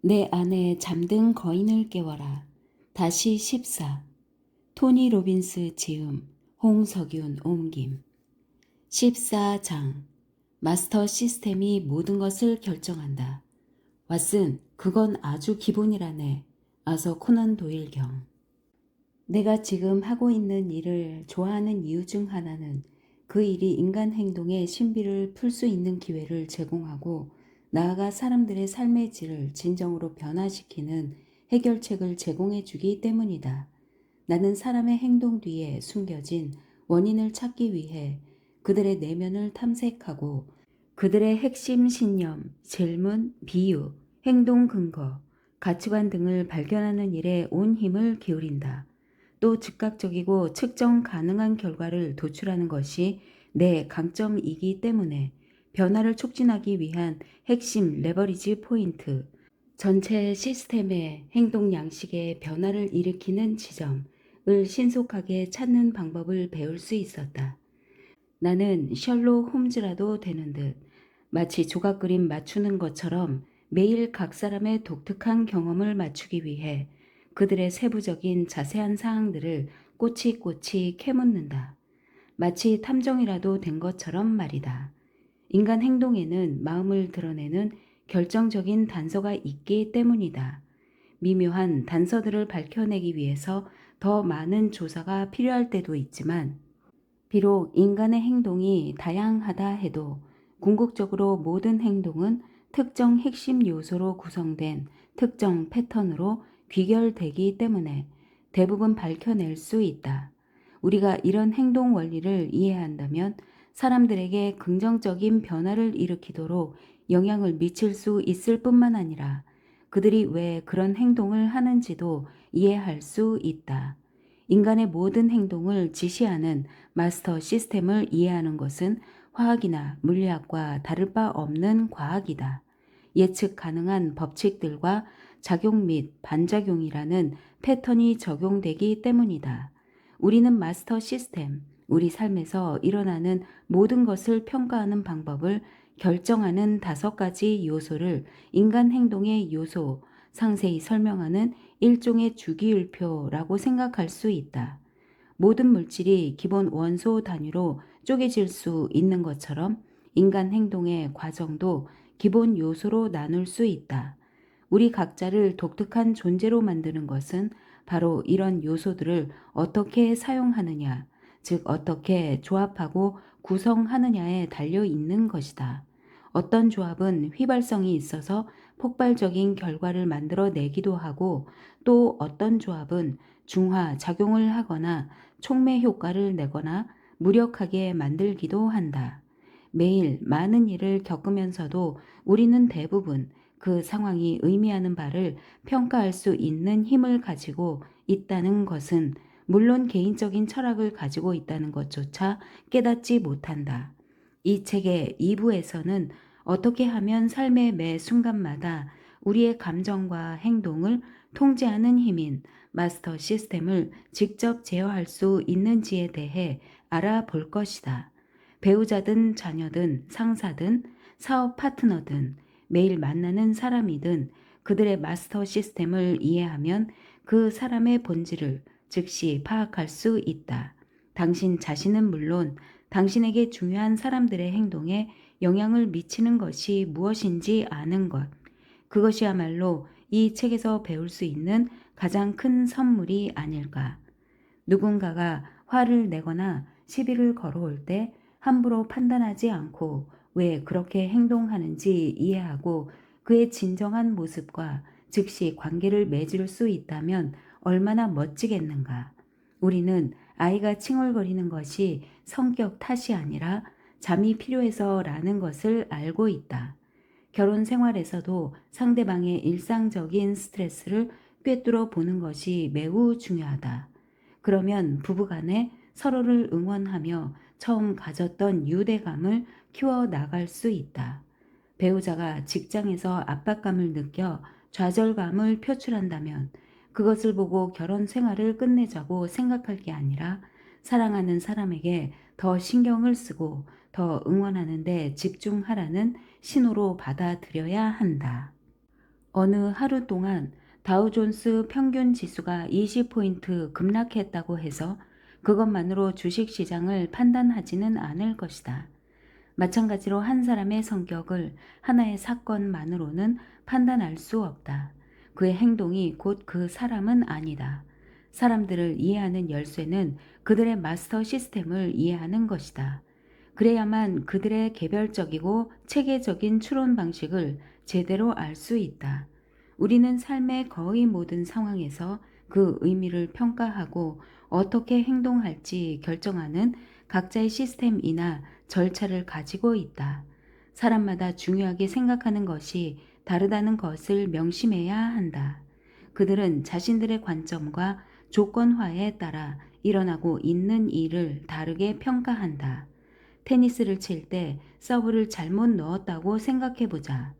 내 안에 잠든 거인을 깨워라. 다시 14. 토니 로빈스 지음, 홍석윤 옮김. 14장. 마스터 시스템이 모든 것을 결정한다. 왓슨, 그건 아주 기본이라네. 아서 코난 도일경. 내가 지금 하고 있는 일을 좋아하는 이유 중 하나는 그 일이 인간 행동의 신비를 풀 수 있는 기회를 제공하고 나아가 사람들의 삶의 질을 진정으로 변화시키는 해결책을 제공해 주기 때문이다. 나는 사람의 행동 뒤에 숨겨진 원인을 찾기 위해 그들의 내면을 탐색하고 그들의 핵심 신념, 질문, 비유, 행동 근거, 가치관 등을 발견하는 일에 온 힘을 기울인다. 또 즉각적이고 측정 가능한 결과를 도출하는 것이 내 강점이기 때문에 변화를 촉진하기 위한 핵심 레버리지 포인트, 전체 시스템의 행동 양식의 변화를 일으키는 지점을 신속하게 찾는 방법을 배울 수 있었다. 나는 셜록 홈즈라도 되는 듯 마치 조각 그림 맞추는 것처럼 매일 각 사람의 독특한 경험을 맞추기 위해 그들의 세부적인 자세한 사항들을 꼬치꼬치 캐묻는다. 마치 탐정이라도 된 것처럼 말이다. 인간 행동에는 마음을 드러내는 결정적인 단서가 있기 때문이다. 미묘한 단서들을 밝혀내기 위해서 더 많은 조사가 필요할 때도 있지만 비록 인간의 행동이 다양하다 해도 궁극적으로 모든 행동은 특정 핵심 요소로 구성된 특정 패턴으로 귀결되기 때문에 대부분 밝혀낼 수 있다. 우리가 이런 행동 원리를 이해한다면 사람들에게 긍정적인 변화를 일으키도록 영향을 미칠 수 있을 뿐만 아니라 그들이 왜 그런 행동을 하는지도 이해할 수 있다. 인간의 모든 행동을 지시하는 마스터 시스템을 이해하는 것은 화학이나 물리학과 다를 바 없는 과학이다. 예측 가능한 법칙들과 작용 및 반작용이라는 패턴이 적용되기 때문이다. 우리는 마스터 시스템, 우리 삶에서 일어나는 모든 것을 평가하는 방법을 결정하는 5가지 요소를 인간 행동의 요소, 상세히 설명하는 일종의 주기율표라고 생각할 수 있다. 모든 물질이 기본 원소 단위로 쪼개질 수 있는 것처럼 인간 행동의 과정도 기본 요소로 나눌 수 있다. 우리 각자를 독특한 존재로 만드는 것은 바로 이런 요소들을 어떻게 사용하느냐, 즉 어떻게 조합하고 구성하느냐에 달려 있는 것이다. 어떤 조합은 휘발성이 있어서 폭발적인 결과를 만들어내기도 하고 또 어떤 조합은 중화 작용을 하거나 촉매 효과를 내거나 무력하게 만들기도 한다. 매일 많은 일을 겪으면서도 우리는 대부분 그 상황이 의미하는 바를 평가할 수 있는 힘을 가지고 있다는 것은 물론 개인적인 철학을 가지고 있다는 것조차 깨닫지 못한다. 이 책의 2부에서는 어떻게 하면 삶의 매 순간마다 우리의 감정과 행동을 통제하는 힘인 마스터 시스템을 직접 제어할 수 있는지에 대해 알아볼 것이다. 배우자든 자녀든 상사든 사업 파트너든 매일 만나는 사람이든 그들의 마스터 시스템을 이해하면 그 사람의 본질을 즉시 파악할 수 있다. 당신 자신은 물론 당신에게 중요한 사람들의 행동에 영향을 미치는 것이 무엇인지 아는 것. 그것이야말로 이 책에서 배울 수 있는 가장 큰 선물이 아닐까. 누군가가 화를 내거나 시비를 걸어올 때 함부로 판단하지 않고 왜 그렇게 행동하는지 이해하고 그의 진정한 모습과 즉시 관계를 맺을 수 있다면 얼마나 멋지겠는가. 우리는 아이가 칭얼거리는 것이 성격 탓이 아니라 잠이 필요해서라는 것을 알고 있다. 결혼 생활에서도 상대방의 일상적인 스트레스를 꿰뚫어 보는 것이 매우 중요하다. 그러면 부부간에 서로를 응원하며 처음 가졌던 유대감을 키워 나갈 수 있다. 배우자가 직장에서 압박감을 느껴 좌절감을 표출한다면 그것을 보고 결혼 생활을 끝내자고 생각할 게 아니라 사랑하는 사람에게 더 신경을 쓰고 더 응원하는 데 집중하라는 신호로 받아들여야 한다. 어느 하루 동안 다우존스 평균 지수가 20포인트 급락했다고 해서 그것만으로 주식시장을 판단하지는 않을 것이다. 마찬가지로 한 사람의 성격을 하나의 사건만으로는 판단할 수 없다. 그의 행동이 곧 그 사람은 아니다. 사람들을 이해하는 열쇠는 그들의 마스터 시스템을 이해하는 것이다. 그래야만 그들의 개별적이고 체계적인 추론 방식을 제대로 알 수 있다. 우리는 삶의 거의 모든 상황에서 그 의미를 평가하고 어떻게 행동할지 결정하는 각자의 시스템이나 절차를 가지고 있다. 사람마다 중요하게 생각하는 것이 다르다는 것을 명심해야 한다. 그들은 자신들의 관점과 조건화에 따라 일어나고 있는 일을 다르게 평가한다. 테니스를 칠 때 서브를 잘못 넣었다고 생각해 보자.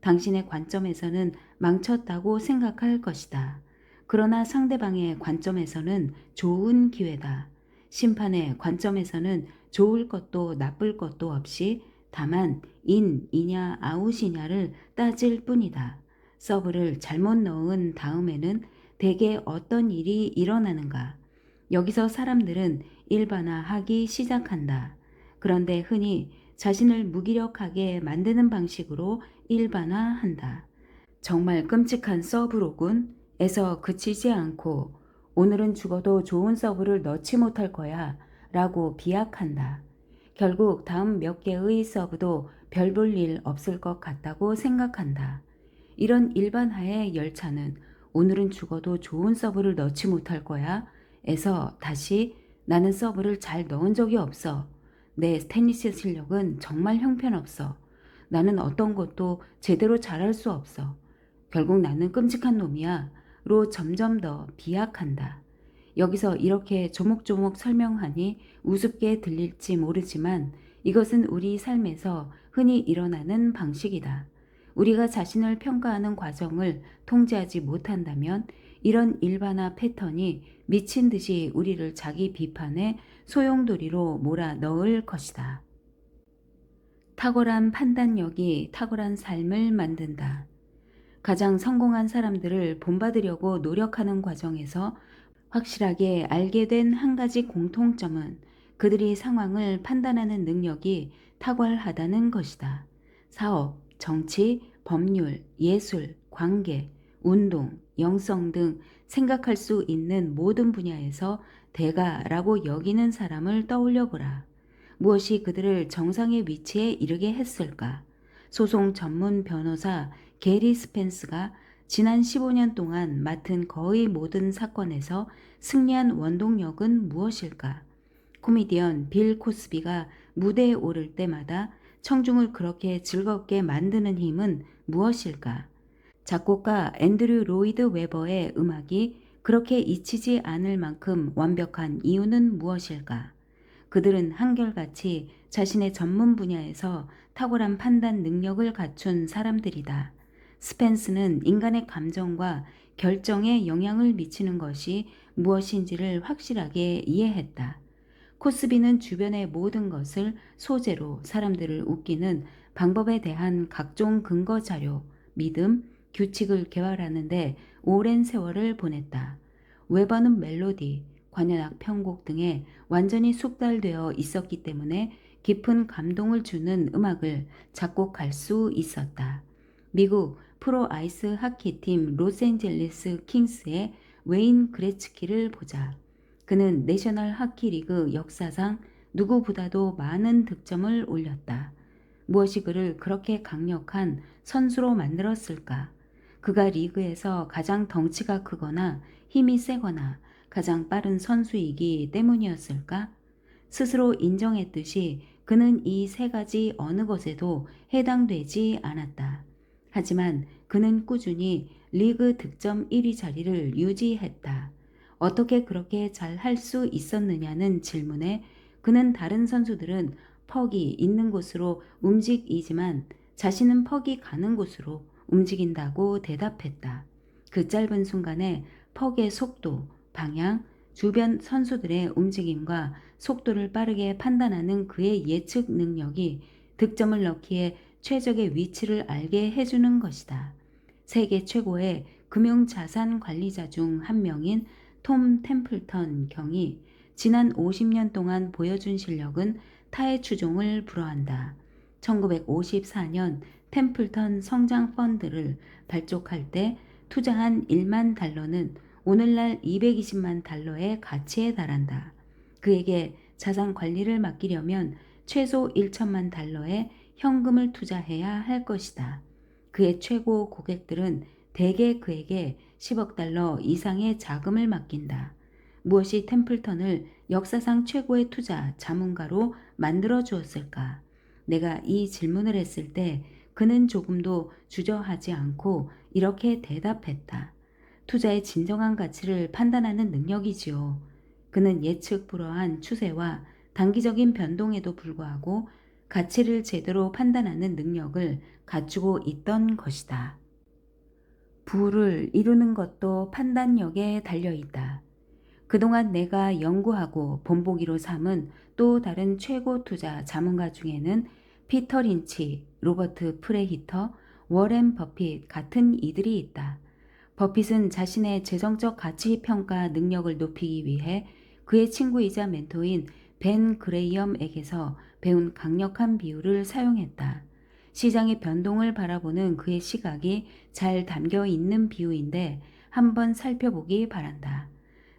당신의 관점에서는 망쳤다고 생각할 것이다. 그러나 상대방의 관점에서는 좋은 기회다. 심판의 관점에서는 좋을 것도 나쁠 것도 없이 다만 인이냐 아웃이냐를 따질 뿐이다. 서브를 잘못 넣은 다음에는 대개 어떤 일이 일어나는가? 여기서 사람들은 일반화하기 시작한다. 그런데 흔히 자신을 무기력하게 만드는 방식으로 일반화한다. 정말 끔찍한 서브로군 에서 그치지 않고 오늘은 죽어도 좋은 서브를 넣지 못할 거야 라고 비약한다. 결국 다음 몇 개의 서브도 별 볼 일 없을 것 같다고 생각한다. 이런 일반화의 열차는 오늘은 죽어도 좋은 서브를 넣지 못할 거야 에서 다시 나는 서브를 잘 넣은 적이 없어. 내 테니스 실력은 정말 형편없어. 나는 어떤 것도 제대로 잘할 수 없어. 결국 나는 끔찍한 놈이야. 로 점점 더 비약한다. 여기서 이렇게 조목조목 설명하니 우습게 들릴지 모르지만 이것은 우리 삶에서 흔히 일어나는 방식이다. 우리가 자신을 평가하는 과정을 통제하지 못한다면 이런 일반화 패턴이 미친 듯이 우리를 자기 비판의 소용돌이로 몰아 넣을 것이다. 탁월한 판단력이 탁월한 삶을 만든다. 가장 성공한 사람들을 본받으려고 노력하는 과정에서 확실하게 알게 된 한 가지 공통점은 그들이 상황을 판단하는 능력이 탁월하다는 것이다. 사업, 정치, 법률, 예술, 관계, 운동, 영성 등 생각할 수 있는 모든 분야에서 대가라고 여기는 사람을 떠올려 보라. 무엇이 그들을 정상의 위치에 이르게 했을까? 소송 전문 변호사 게리 스펜스가 지난 15년 동안 맡은 거의 모든 사건에서 승리한 원동력은 무엇일까? 코미디언 빌 코스비가 무대에 오를 때마다 청중을 그렇게 즐겁게 만드는 힘은 무엇일까? 작곡가 앤드류 로이드 웨버의 음악이 그렇게 잊히지 않을 만큼 완벽한 이유는 무엇일까? 그들은 한결같이 자신의 전문 분야에서 탁월한 판단 능력을 갖춘 사람들이다. 스펜스는 인간의 감정과 결정에 영향을 미치는 것이 무엇인지를 확실하게 이해했다. 코스비는 주변의 모든 것을 소재로 사람들을 웃기는 방법에 대한 각종 근거 자료, 믿음, 규칙을 개발하는데 오랜 세월을 보냈다. 웨버는 멜로디, 관현악 편곡 등에 완전히 숙달되어 있었기 때문에 깊은 감동을 주는 음악을 작곡할 수 있었다. 미국 프로 아이스 하키팀 로스앤젤레스 킹스의 웨인 그레츠키를 보자. 그는 내셔널 하키리그 역사상 누구보다도 많은 득점을 올렸다. 무엇이 그를 그렇게 강력한 선수로 만들었을까? 그가 리그에서 가장 덩치가 크거나 힘이 세거나 가장 빠른 선수이기 때문이었을까? 스스로 인정했듯이 그는 이 세 가지 어느 것에도 해당되지 않았다. 하지만 그는 꾸준히 리그 득점 1위 자리를 유지했다. 어떻게 그렇게 잘 할 수 있었느냐는 질문에 그는 다른 선수들은 퍽이 있는 곳으로 움직이지만 자신은 퍽이 가는 곳으로 움직인다고 대답했다. 그 짧은 순간에 퍽의 속도, 방향, 주변 선수들의 움직임과 속도를 빠르게 판단하는 그의 예측 능력이 득점을 넣기에 최적의 위치를 알게 해주는 것이다. 세계 최고의 금융자산 관리자 중 한 명인 톰 템플턴 경이 지난 50년 동안 보여준 실력은 타의 추종을 불허한다. 1954년 템플턴 성장 펀드를 발족할 때 투자한 1만 달러는 오늘날 220만 달러의 가치에 달한다. 그에게 자산 관리를 맡기려면 최소 1천만 달러의 현금을 투자해야 할 것이다. 그의 최고 고객들은 대개 그에게 10억 달러 이상의 자금을 맡긴다. 무엇이 템플턴을 역사상 최고의 투자 자문가로 만들어 주었을까? 내가 이 질문을 했을 때 그는 조금도 주저하지 않고 이렇게 대답했다. 투자의 진정한 가치를 판단하는 능력이지요. 그는 예측 불허한 추세와 단기적인 변동에도 불구하고 가치를 제대로 판단하는 능력을 갖추고 있던 것이다. 부를 이루는 것도 판단력에 달려 있다. 그동안 내가 연구하고 본보기로 삼은 또 다른 최고 투자 자문가 중에는 피터 린치, 로버트 프레히터, 워렌 버핏 같은 이들이 있다. 버핏은 자신의 재정적 가치 평가 능력을 높이기 위해 그의 친구이자 멘토인 벤 그레이엄에게서 배운 강력한 비유를 사용했다. 시장의 변동을 바라보는 그의 시각이 잘 담겨 있는 비유인데 한번 살펴보기 바란다.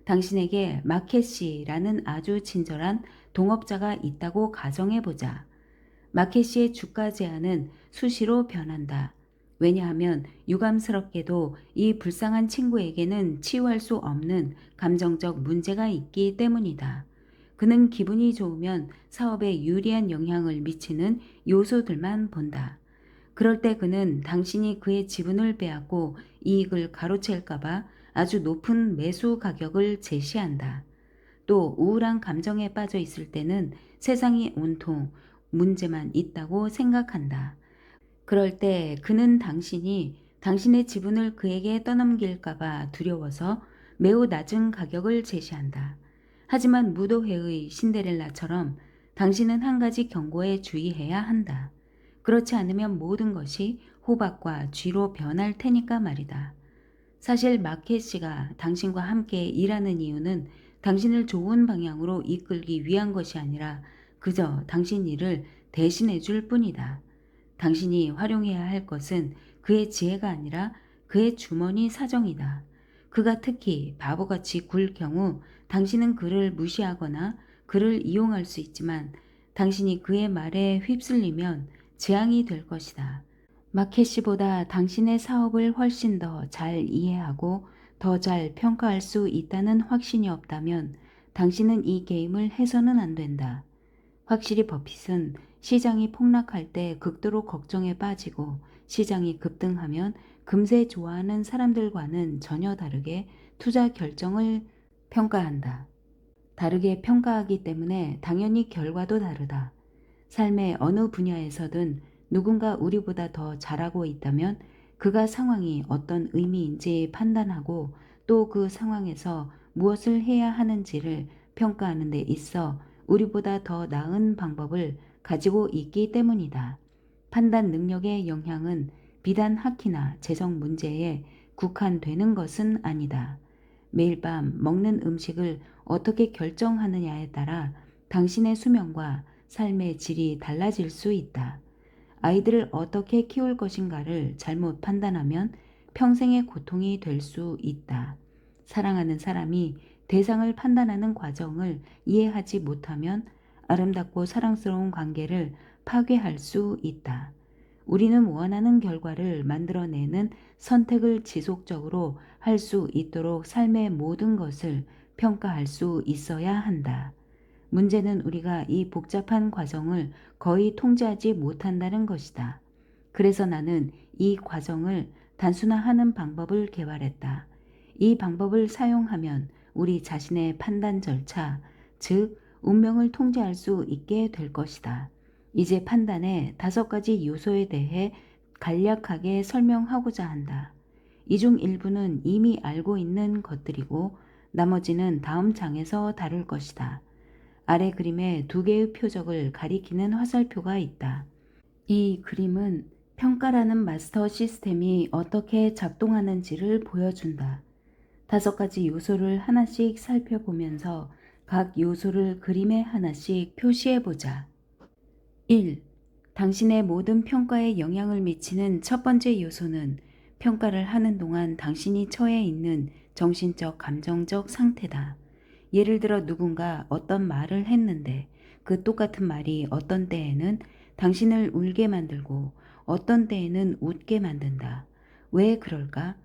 당신에게 마켓시라는 아주 친절한 동업자가 있다고 가정해보자. 마켓시의 주가 제한은 수시로 변한다. 왜냐하면 유감스럽게도 이 불쌍한 친구에게는 치유할 수 없는 감정적 문제가 있기 때문이다. 그는 기분이 좋으면 사업에 유리한 영향을 미치는 요소들만 본다. 그럴 때 그는 당신이 그의 지분을 빼앗고 이익을 가로챌까봐 아주 높은 매수 가격을 제시한다. 또 우울한 감정에 빠져 있을 때는 세상이 온통 문제만 있다고 생각한다. 그럴 때 그는 당신이 당신의 지분을 그에게 떠넘길까봐 두려워서 매우 낮은 가격을 제시한다. 하지만 무도회의 신데렐라처럼 당신은 한 가지 경고에 주의해야 한다. 그렇지 않으면 모든 것이 호박과 쥐로 변할 테니까 말이다. 사실 마켓 씨가 당신과 함께 일하는 이유는 당신을 좋은 방향으로 이끌기 위한 것이 아니라 그저 당신 일을 대신해 줄 뿐이다. 당신이 활용해야 할 것은 그의 지혜가 아니라 그의 주머니 사정이다. 그가 특히 바보같이 굴 경우 당신은 그를 무시하거나 그를 이용할 수 있지만 당신이 그의 말에 휩쓸리면 재앙이 될 것이다. 마켓시보다 당신의 사업을 훨씬 더 잘 이해하고 더 잘 평가할 수 있다는 확신이 없다면 당신은 이 게임을 해서는 안 된다. 확실히 버핏은 시장이 폭락할 때 극도로 걱정에 빠지고 시장이 급등하면 금세 좋아하는 사람들과는 전혀 다르게 투자 결정을 평가한다. 다르게 평가하기 때문에 당연히 결과도 다르다. 삶의 어느 분야에서든 누군가 우리보다 더 잘하고 있다면 그가 상황이 어떤 의미인지 판단하고 또 그 상황에서 무엇을 해야 하는지를 평가하는 데 있어 우리보다 더 나은 방법을 가지고 있기 때문이다. 판단 능력의 영향은 비단 학기나 재정 문제에 국한되는 것은 아니다. 매일 밤 먹는 음식을 어떻게 결정하느냐에 따라 당신의 수명과 삶의 질이 달라질 수 있다. 아이들을 어떻게 키울 것인가를 잘못 판단하면 평생의 고통이 될 수 있다. 사랑하는 사람이 대상을 판단하는 과정을 이해하지 못하면 아름답고 사랑스러운 관계를 파괴할 수 있다. 우리는 원하는 결과를 만들어내는 선택을 지속적으로 할 수 있도록 삶의 모든 것을 평가할 수 있어야 한다. 문제는 우리가 이 복잡한 과정을 거의 통제하지 못한다는 것이다. 그래서 나는 이 과정을 단순화하는 방법을 개발했다. 이 방법을 사용하면 우리 자신의 판단 절차, 즉 운명을 통제할 수 있게 될 것이다. 이제 판단의 5가지 요소에 대해 간략하게 설명하고자 한다. 이 중 일부는 이미 알고 있는 것들이고 나머지는 다음 장에서 다룰 것이다. 아래 그림에 2개의 표적을 가리키는 화살표가 있다. 이 그림은 평가라는 마스터 시스템이 어떻게 작동하는지를 보여준다. 5가지 요소를 하나씩 살펴보면서 각 요소를 그림에 하나씩 표시해보자. 1. 당신의 모든 평가에 영향을 미치는 첫 번째 요소는 평가를 하는 동안 당신이 처해 있는 정신적, 감정적 상태다. 예를 들어 누군가 어떤 말을 했는데 그 똑같은 말이 어떤 때에는 당신을 울게 만들고 어떤 때에는 웃게 만든다. 왜 그럴까?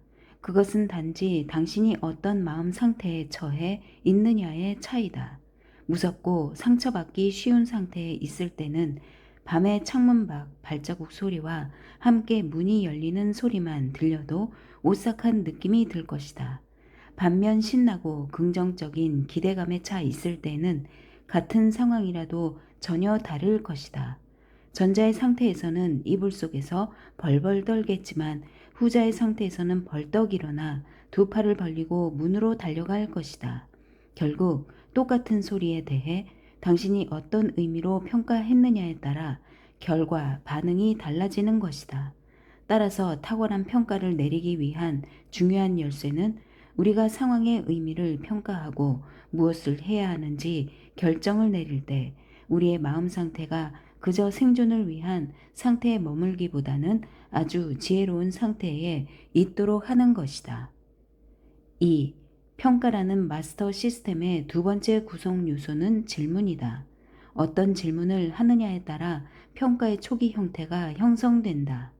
그것은 단지 당신이 어떤 마음 상태에 처해 있느냐의 차이다. 무섭고 상처받기 쉬운 상태에 있을 때는 밤의 창문 밖 발자국 소리와 함께 문이 열리는 소리만 들려도 오싹한 느낌이 들 것이다. 반면 신나고 긍정적인 기대감에 차 있을 때는 같은 상황이라도 전혀 다를 것이다. 전자의 상태에서는 이불 속에서 벌벌 떨겠지만 후자의 상태에서는 벌떡 일어나 두 팔을 벌리고 문으로 달려갈 것이다. 결국 똑같은 소리에 대해 당신이 어떤 의미로 평가했느냐에 따라 결과, 반응이 달라지는 것이다. 따라서 탁월한 평가를 내리기 위한 중요한 열쇠는 우리가 상황의 의미를 평가하고 무엇을 해야 하는지 결정을 내릴 때 우리의 마음 상태가 그저 생존을 위한 상태에 머물기보다는 아주 지혜로운 상태에 있도록 하는 것이다. 2. 평가라는 마스터 시스템의 두 번째 구성 요소는 질문이다. 어떤 질문을 하느냐에 따라 평가의 초기 형태가 형성된다.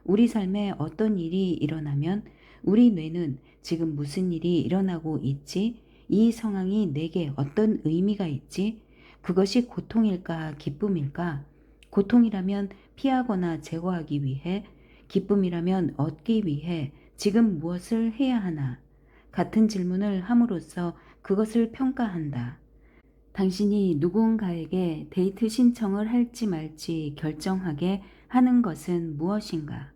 우리 삶에 어떤 일이 일어나면 우리 뇌는 지금 무슨 일이 일어나고 있지? 이 상황이 내게 어떤 의미가 있지? 그것이 고통일까, 기쁨일까? 고통이라면 피하거나 제거하기 위해, 기쁨이라면 얻기 위해 지금 무엇을 해야 하나? 같은 질문을 함으로써 그것을 평가한다. 당신이 누군가에게 데이트 신청을 할지 말지 결정하게 하는 것은 무엇인가?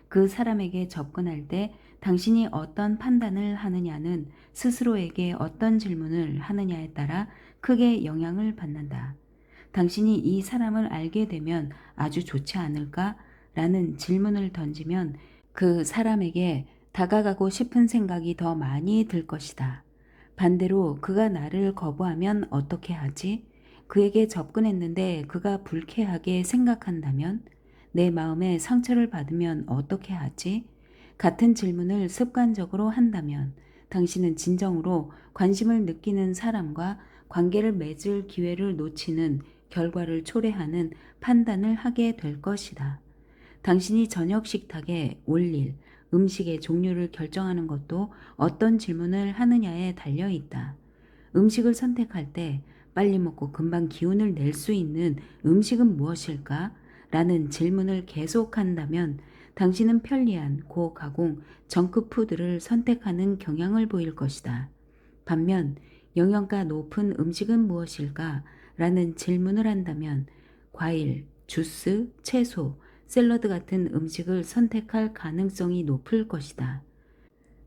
그 사람에게 접근할 때 당신이 어떤 판단을 하느냐는 스스로에게 어떤 질문을 하느냐에 따라 크게 영향을 받는다. 당신이 이 사람을 알게 되면 아주 좋지 않을까? 라는 질문을 던지면 그 사람에게 다가가고 싶은 생각이 더 많이 들 것이다. 반대로 그가 나를 거부하면 어떻게 하지? 그에게 접근했는데 그가 불쾌하게 생각한다면? 내 마음에 상처를 받으면 어떻게 하지? 같은 질문을 습관적으로 한다면 당신은 진정으로 관심을 느끼는 사람과 관계를 맺을 기회를 놓치는 결과를 초래하는 판단을 하게 될 것이다. 당신이 저녁 식탁에 올릴 음식의 종류를 결정하는 것도 어떤 질문을 하느냐에 달려 있다. 음식을 선택할 때 빨리 먹고 금방 기운을 낼 수 있는 음식은 무엇일까? 라는 질문을 계속한다면 당신은 편리한 고가공 정크푸드를 선택하는 경향을 보일 것이다. 반면 영양가 높은 음식은 무엇일까? 라는 질문을 한다면 과일, 주스, 채소, 샐러드 같은 음식을 선택할 가능성이 높을 것이다.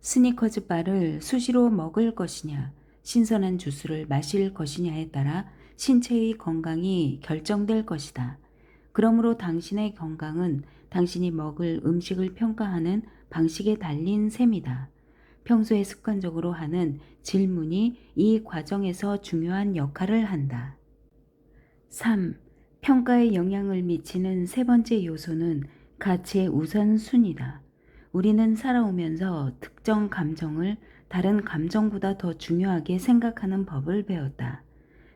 스니커즈 바를 수시로 먹을 것이냐, 신선한 주스를 마실 것이냐에 따라 신체의 건강이 결정될 것이다. 그러므로 당신의 건강은 당신이 먹을 음식을 평가하는 방식에 달린 셈이다. 평소에 습관적으로 하는 질문이 이 과정에서 중요한 역할을 한다. 3. 평가에 영향을 미치는 세 번째 요소는 가치의 우선순위다. 우리는 살아오면서 특정 감정을 다른 감정보다 더 중요하게 생각하는 법을 배웠다.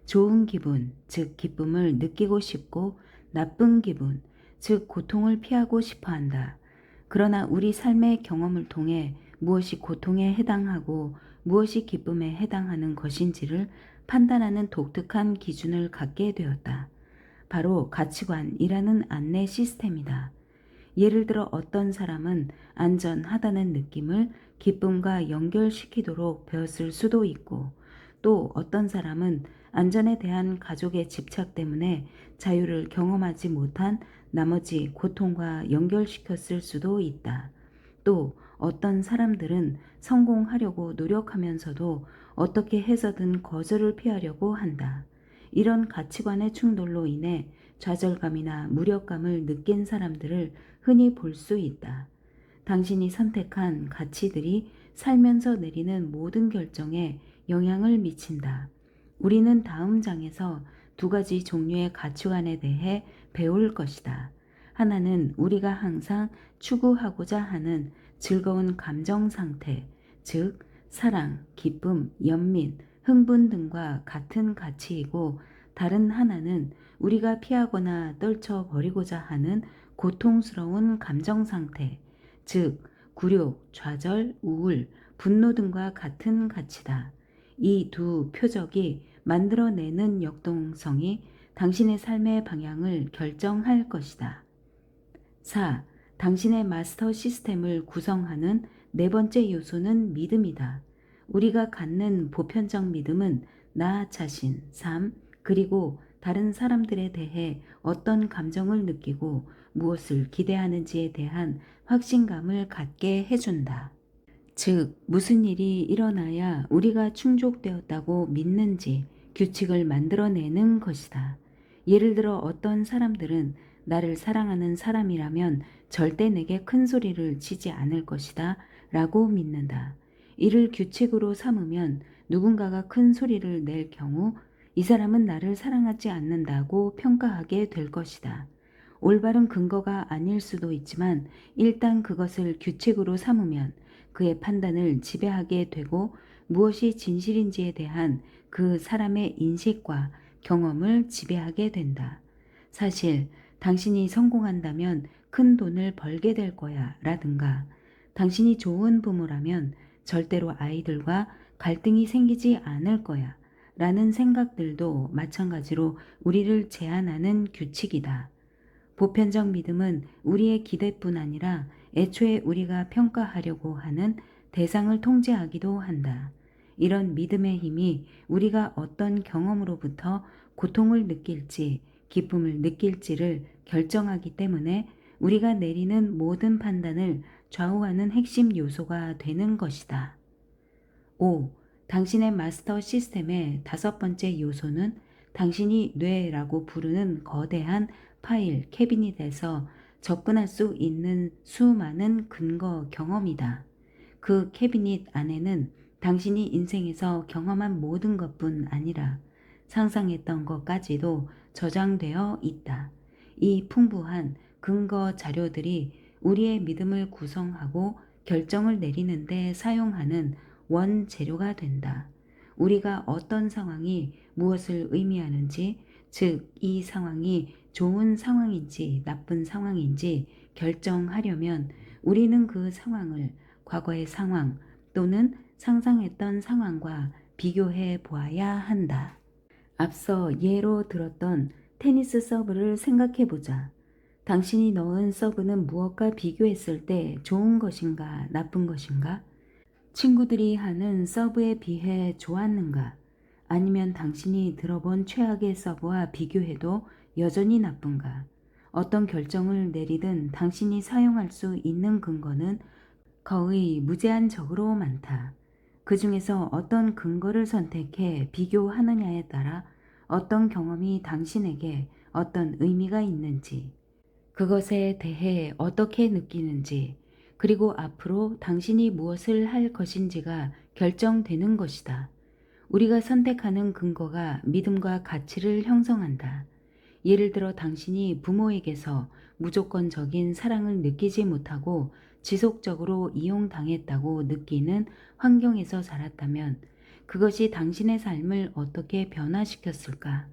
좋은 기분, 즉 기쁨을 느끼고 싶고 나쁜 기분, 즉 고통을 피하고 싶어 한다. 그러나 우리 삶의 경험을 통해 무엇이 고통에 해당하고 무엇이 기쁨에 해당하는 것인지를 판단하는 독특한 기준을 갖게 되었다. 바로 가치관이라는 안내 시스템이다. 예를 들어 어떤 사람은 안전하다는 느낌을 기쁨과 연결시키도록 배웠을 수도 있고 또 어떤 사람은 안전에 대한 가족의 집착 때문에 자유를 경험하지 못한 나머지 고통과 연결시켰을 수도 있다. 또 어떤 사람들은 성공하려고 노력하면서도 어떻게 해서든 거절을 피하려고 한다. 이런 가치관의 충돌로 인해 좌절감이나 무력감을 느낀 사람들을 흔히 볼 수 있다. 당신이 선택한 가치들이 살면서 내리는 모든 결정에 영향을 미친다. 우리는 다음 장에서 두 가지 종류의 가치관에 대해 배울 것이다. 하나는 우리가 항상 추구하고자 하는 즐거운 감정 상태, 즉 사랑, 기쁨, 연민, 흥분 등과 같은 가치이고, 다른 하나는 우리가 피하거나 떨쳐버리고자 하는 고통스러운 감정 상태, 즉 굴욕, 좌절, 우울, 분노 등과 같은 가치다. 이 두 표적이 만들어내는 역동성이 당신의 삶의 방향을 결정할 것이다. 4. 당신의 마스터 시스템을 구성하는 네 번째 요소는 믿음이다. 우리가 갖는 보편적 믿음은 나 자신, 삶, 그리고 다른 사람들에 대해 어떤 감정을 느끼고 무엇을 기대하는지에 대한 확신감을 갖게 해준다. 즉, 무슨 일이 일어나야 우리가 충족되었다고 믿는지 규칙을 만들어내는 것이다. 예를 들어 어떤 사람들은 나를 사랑하는 사람이라면 절대 내게 큰 소리를 치지 않을 것이다 라고 믿는다. 이를 규칙으로 삼으면 누군가가 큰 소리를 낼 경우 이 사람은 나를 사랑하지 않는다고 평가하게 될 것이다. 올바른 근거가 아닐 수도 있지만 일단 그것을 규칙으로 삼으면 그의 판단을 지배하게 되고 무엇이 진실인지에 대한 그 사람의 인식과 경험을 지배하게 된다. 사실 당신이 성공한다면 큰 돈을 벌게 될 거야 라든가, 당신이 좋은 부모라면 절대로 아이들과 갈등이 생기지 않을 거야 라는 생각들도 마찬가지로 우리를 제한하는 규칙이다. 보편적 믿음은 우리의 기대뿐 아니라 애초에 우리가 평가하려고 하는 대상을 통제하기도 한다. 이런 믿음의 힘이 우리가 어떤 경험으로부터 고통을 느낄지 기쁨을 느낄지를 결정하기 때문에 우리가 내리는 모든 판단을 좌우하는 핵심 요소가 되는 것이다. 5. 당신의 마스터 시스템의 다섯 번째 요소는 당신이 뇌라고 부르는 거대한 파일 캐비닛에서 접근할 수 있는 수많은 근거 경험이다. 그 캐비닛 안에는 당신이 인생에서 경험한 모든 것뿐 아니라 상상했던 것까지도 저장되어 있다. 이 풍부한 근거 자료들이 우리의 믿음을 구성하고 결정을 내리는 데 사용하는 원재료가 된다. 우리가 어떤 상황이 무엇을 의미하는지, 즉 이 상황이 좋은 상황인지 나쁜 상황인지 결정하려면 우리는 그 상황을 과거의 상황 또는 상상했던 상황과 비교해 보아야 한다. 앞서 예로 들었던 테니스 서브를 생각해 보자. 당신이 넣은 서브는 무엇과 비교했을 때 좋은 것인가 나쁜 것인가? 친구들이 하는 서브에 비해 좋았는가? 아니면 당신이 들어본 최악의 서브와 비교해도 여전히 나쁜가? 어떤 결정을 내리든 당신이 사용할 수 있는 근거는 거의 무제한적으로 많다. 그 중에서 어떤 근거를 선택해 비교하느냐에 따라 어떤 경험이 당신에게 어떤 의미가 있는지, 그것에 대해 어떻게 느끼는지, 그리고 앞으로 당신이 무엇을 할 것인지가 결정되는 것이다. 우리가 선택하는 근거가 믿음과 가치를 형성한다. 예를 들어 당신이 부모에게서 무조건적인 사랑을 느끼지 못하고 지속적으로 이용당했다고 느끼는 환경에서 자랐다면 그것이 당신의 삶을 어떻게 변화시켰을까?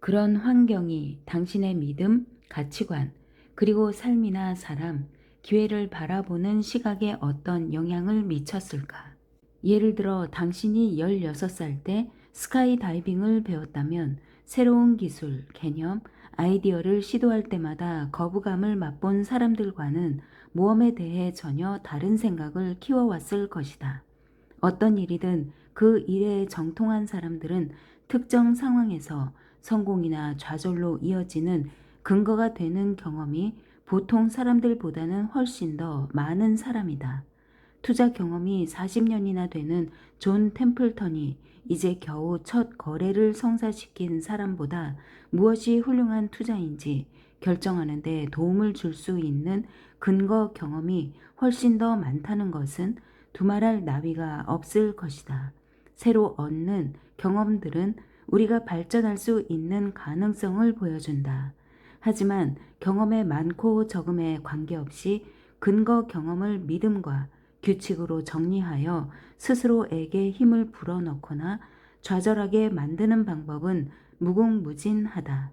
그런 환경이 당신의 믿음, 가치관, 그리고 삶이나 사람, 기회를 바라보는 시각에 어떤 영향을 미쳤을까? 예를 들어 당신이 16살 때 스카이 다이빙을 배웠다면 새로운 기술, 개념, 아이디어를 시도할 때마다 거부감을 맛본 사람들과는 모험에 대해 전혀 다른 생각을 키워왔을 것이다. 어떤 일이든 그 일에 정통한 사람들은 특정 상황에서 성공이나 좌절로 이어지는 근거가 되는 경험이 보통 사람들보다는 훨씬 더 많은 사람이다. 투자 경험이 40년이나 되는 존 템플턴이 이제 겨우 첫 거래를 성사시킨 사람보다 무엇이 훌륭한 투자인지 결정하는 데 도움을 줄 수 있는 근거 경험이 훨씬 더 많다는 것은 두말할 나위가 없을 것이다. 새로 얻는 경험들은 우리가 발전할 수 있는 가능성을 보여준다. 하지만 경험의 많고 적음에 관계없이 근거 경험을 믿음과 규칙으로 정리하여 스스로에게 힘을 불어넣거나 좌절하게 만드는 방법은 무궁무진하다.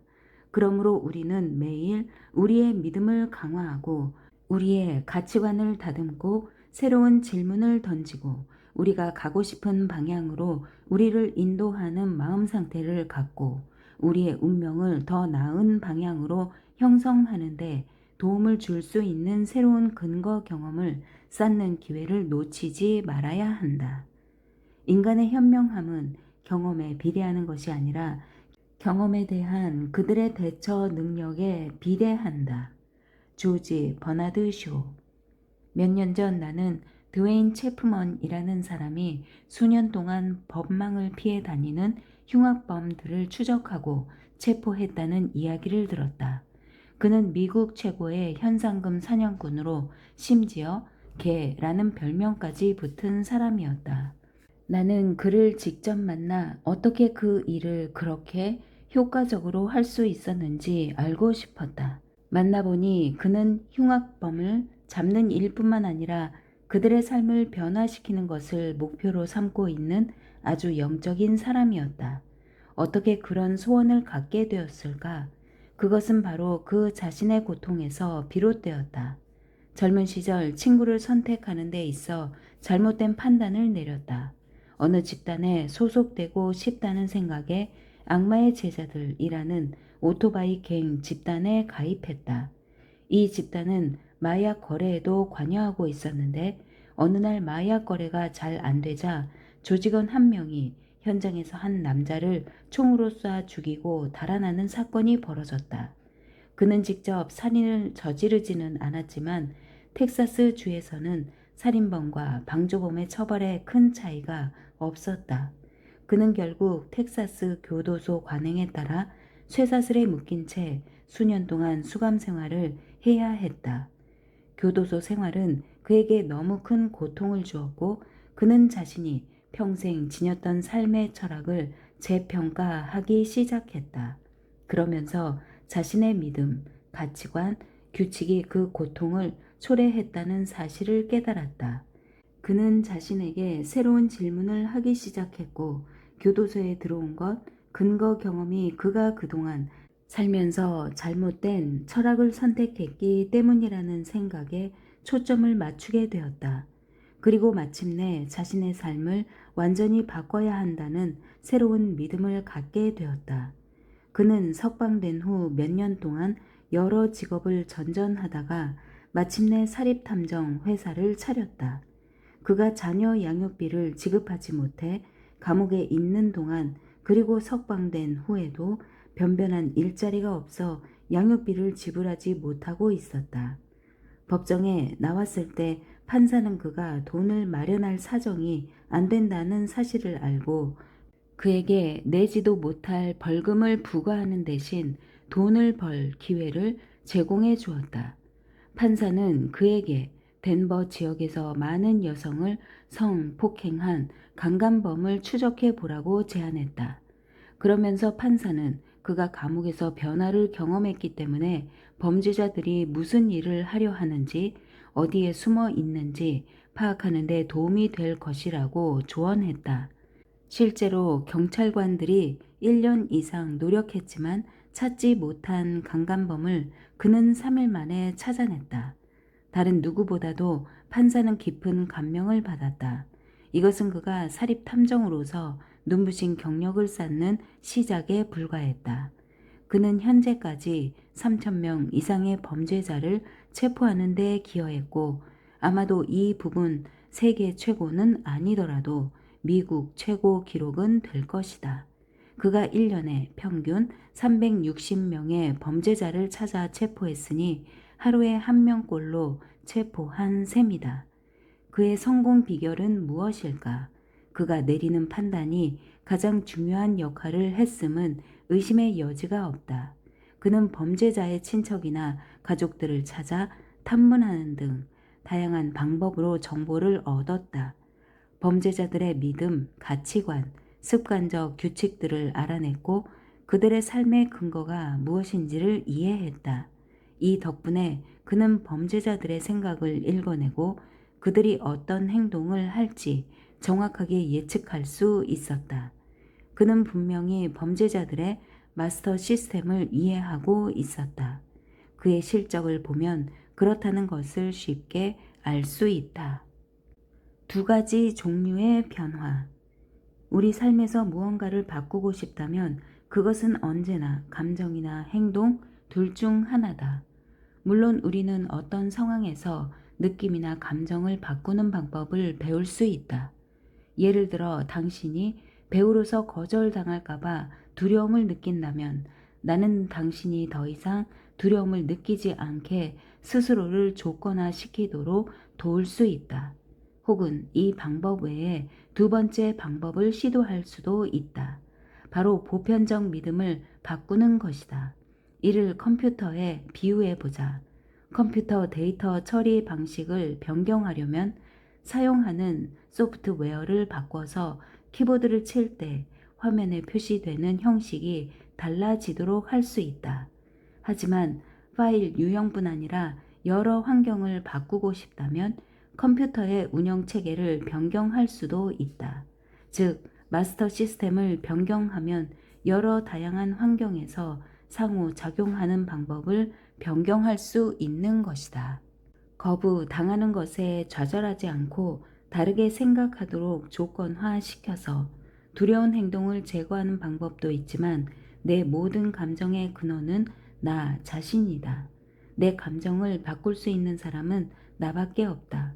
그러므로 우리는 매일 우리의 믿음을 강화하고 우리의 가치관을 다듬고 새로운 질문을 던지고 우리가 가고 싶은 방향으로 우리를 인도하는 마음 상태를 갖고 우리의 운명을 더 나은 방향으로 형성하는데 도움을 줄 수 있는 새로운 근거 경험을 쌓는 기회를 놓치지 말아야 한다. 인간의 현명함은 경험에 비례하는 것이 아니라 경험에 대한 그들의 대처 능력에 비례한다. 조지 버나드 쇼. 몇 년 전 나는 드웨인 체프먼이라는 사람이 수년 동안 법망을 피해 다니는 흉악범들을 추적하고 체포했다는 이야기를 들었다. 그는 미국 최고의 현상금 사냥꾼으로 심지어 개라는 별명까지 붙은 사람이었다. 나는 그를 직접 만나 어떻게 그 일을 그렇게 효과적으로 할 수 있었는지 알고 싶었다. 만나보니 그는 흉악범을 잡는 일뿐만 아니라 그들의 삶을 변화시키는 것을 목표로 삼고 있는 아주 영적인 사람이었다. 어떻게 그런 소원을 갖게 되었을까? 그것은 바로 그 자신의 고통에서 비롯되었다. 젊은 시절 친구를 선택하는 데 있어 잘못된 판단을 내렸다. 어느 집단에 소속되고 싶다는 생각에 악마의 제자들이라는 오토바이 갱 집단에 가입했다. 이 집단은 마약 거래에도 관여하고 있었는데 어느 날 마약 거래가 잘 안 되자 조직원 한 명이 현장에서 한 남자를 총으로 쏴 죽이고 달아나는 사건이 벌어졌다. 그는 직접 살인을 저지르지는 않았지만 텍사스 주에서는 살인범과 방조범의 처벌에 큰 차이가 없었다. 그는 결국 텍사스 교도소 관행에 따라 쇠사슬에 묶인 채 수년 동안 수감 생활을 해야 했다. 교도소 생활은 그에게 너무 큰 고통을 주었고 그는 자신이 평생 지녔던 삶의 철학을 재평가하기 시작했다. 그러면서 자신의 믿음, 가치관, 규칙이 그 고통을 초래했다는 사실을 깨달았다. 그는 자신에게 새로운 질문을 하기 시작했고 교도소에 들어온 것, 근거 경험이 그가 그동안 살면서 잘못된 철학을 선택했기 때문이라는 생각에 초점을 맞추게 되었다. 그리고 마침내 자신의 삶을 완전히 바꿔야 한다는 새로운 믿음을 갖게 되었다. 그는 석방된 후 몇 년 동안 여러 직업을 전전하다가 마침내 사립탐정 회사를 차렸다. 그가 자녀 양육비를 지급하지 못해 감옥에 있는 동안 그리고 석방된 후에도 변변한 일자리가 없어 양육비를 지불하지 못하고 있었다. 법정에 나왔을 때 판사는 그가 돈을 마련할 사정이 안 된다는 사실을 알고 그에게 내지도 못할 벌금을 부과하는 대신 돈을 벌 기회를 제공해 주었다. 판사는 그에게 덴버 지역에서 많은 여성을 성폭행한 강간범을 추적해 보라고 제안했다. 그러면서 판사는 그가 감옥에서 변화를 경험했기 때문에 범죄자들이 무슨 일을 하려 하는지 어디에 숨어 있는지 파악하는 데 도움이 될 것이라고 조언했다. 실제로 경찰관들이 1년 이상 노력했지만 찾지 못한 강간범을 그는 3일 만에 찾아냈다. 다른 누구보다도 판사는 깊은 감명을 받았다. 이것은 그가 사립탐정으로서 눈부신 경력을 쌓는 시작에 불과했다. 그는 현재까지 3,000명 이상의 범죄자를 체포하는 데 기여했고 아마도 이 부분 세계 최고는 아니더라도 미국 최고 기록은 될 것이다. 그가 1년에 평균 360명의 범죄자를 찾아 체포했으니 하루에 1명꼴로 체포한 셈이다. 그의 성공 비결은 무엇일까? 그가 내리는 판단이 가장 중요한 역할을 했음은 의심의 여지가 없다. 그는 범죄자의 친척이나 가족들을 찾아 탐문하는 등 다양한 방법으로 정보를 얻었다. 범죄자들의 믿음, 가치관, 습관적 규칙들을 알아냈고 그들의 삶의 근거가 무엇인지를 이해했다. 이 덕분에 그는 범죄자들의 생각을 읽어내고 그들이 어떤 행동을 할지 정확하게 예측할 수 있었다. 그는 분명히 범죄자들의 마스터 시스템을 이해하고 있었다. 그의 실적을 보면 그렇다는 것을 쉽게 알 수 있다. 두 가지 종류의 변화. 우리 삶에서 무언가를 바꾸고 싶다면 그것은 언제나 감정이나 행동 둘 중 하나다. 물론 우리는 어떤 상황에서 느낌이나 감정을 바꾸는 방법을 배울 수 있다. 예를 들어 당신이 배우로서 거절당할까봐 두려움을 느낀다면 나는 당신이 더 이상 두려움을 느끼지 않게 스스로를 조건화시키도록 도울 수 있다. 혹은 이 방법 외에 두 번째 방법을 시도할 수도 있다. 바로 보편적 믿음을 바꾸는 것이다. 이를 컴퓨터에 비유해 보자. 컴퓨터 데이터 처리 방식을 변경하려면 사용하는 소프트웨어를 바꿔서 키보드를 칠 때 화면에 표시되는 형식이 달라지도록 할 수 있다. 하지만 파일 유형뿐 아니라 여러 환경을 바꾸고 싶다면 컴퓨터의 운영 체계를 변경할 수도 있다. 즉, 마스터 시스템을 변경하면 여러 다양한 환경에서 상호작용하는 방법을 변경할 수 있는 것이다. 거부 당하는 것에 좌절하지 않고 다르게 생각하도록 조건화시켜서 두려운 행동을 제거하는 방법도 있지만 내 모든 감정의 근원은 나 자신이다. 내 감정을 바꿀 수 있는 사람은 나밖에 없다.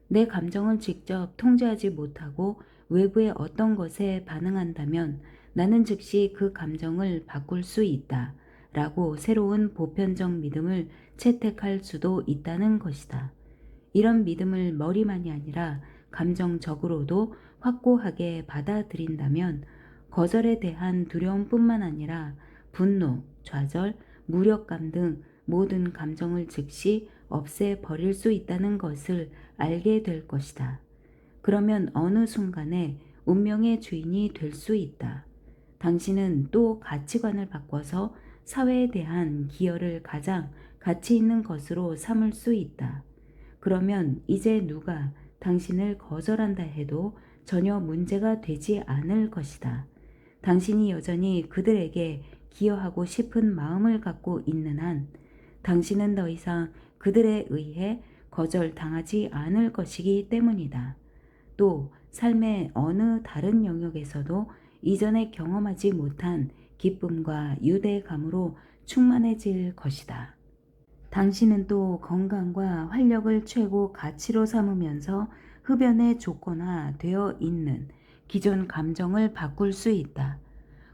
내 감정을 직접 통제하지 못하고 외부의 어떤 것에 반응한다면 나는 즉시 그 감정을 바꿀 수 있다. 라고 새로운 보편적 믿음을 채택할 수도 있다는 것이다. 이런 믿음을 머리만이 아니라 감정적으로도 확고하게 받아들인다면 거절에 대한 두려움뿐만 아니라 분노, 좌절, 무력감 등 모든 감정을 즉시 없애버릴 수 있다는 것을 알게 될 것이다. 그러면 어느 순간에 운명의 주인이 될 수 있다. 당신은 또 가치관을 바꿔서 사회에 대한 기여를 가장 가치 있는 것으로 삼을 수 있다. 그러면 이제 누가 당신을 거절한다 해도 전혀 문제가 되지 않을 것이다. 당신이 여전히 그들에게 기여하고 싶은 마음을 갖고 있는 한 당신은 더 이상 그들에 의해 거절당하지 않을 것이기 때문이다. 또 삶의 어느 다른 영역에서도 이전에 경험하지 못한 기쁨과 유대감으로 충만해질 것이다. 당신은 또 건강과 활력을 최고 가치로 삼으면서 흡연에 조건화되어 있는 기존 감정을 바꿀 수 있다.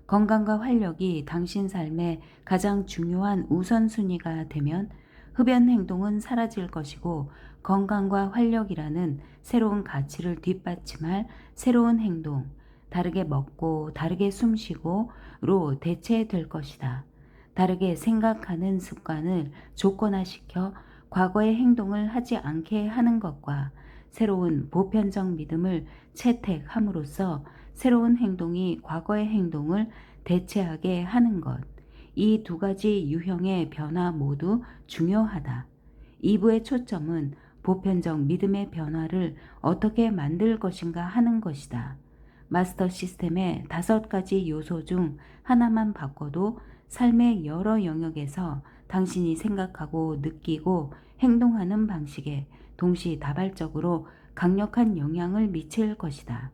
건강과 활력이 당신 삶의 가장 중요한 우선순위가 되면 흡연 행동은 사라질 것이고 건강과 활력이라는 새로운 가치를 뒷받침할 새로운 행동, 다르게 먹고 다르게 숨쉬고로 대체될 것이다. 다르게 생각하는 습관을 조건화시켜 과거의 행동을 하지 않게 하는 것과 새로운 보편적 믿음을 채택함으로써 새로운 행동이 과거의 행동을 대체하게 하는 것. 이 두 가지 유형의 변화 모두 중요하다. 2부의 초점은 보편적 믿음의 변화를 어떻게 만들 것인가 하는 것이다. 마스터 시스템의 5가지 요소 중 하나만 바꿔도 삶의 여러 영역에서 당신이 생각하고 느끼고 행동하는 방식에 동시다발적으로 강력한 영향을 미칠 것이다.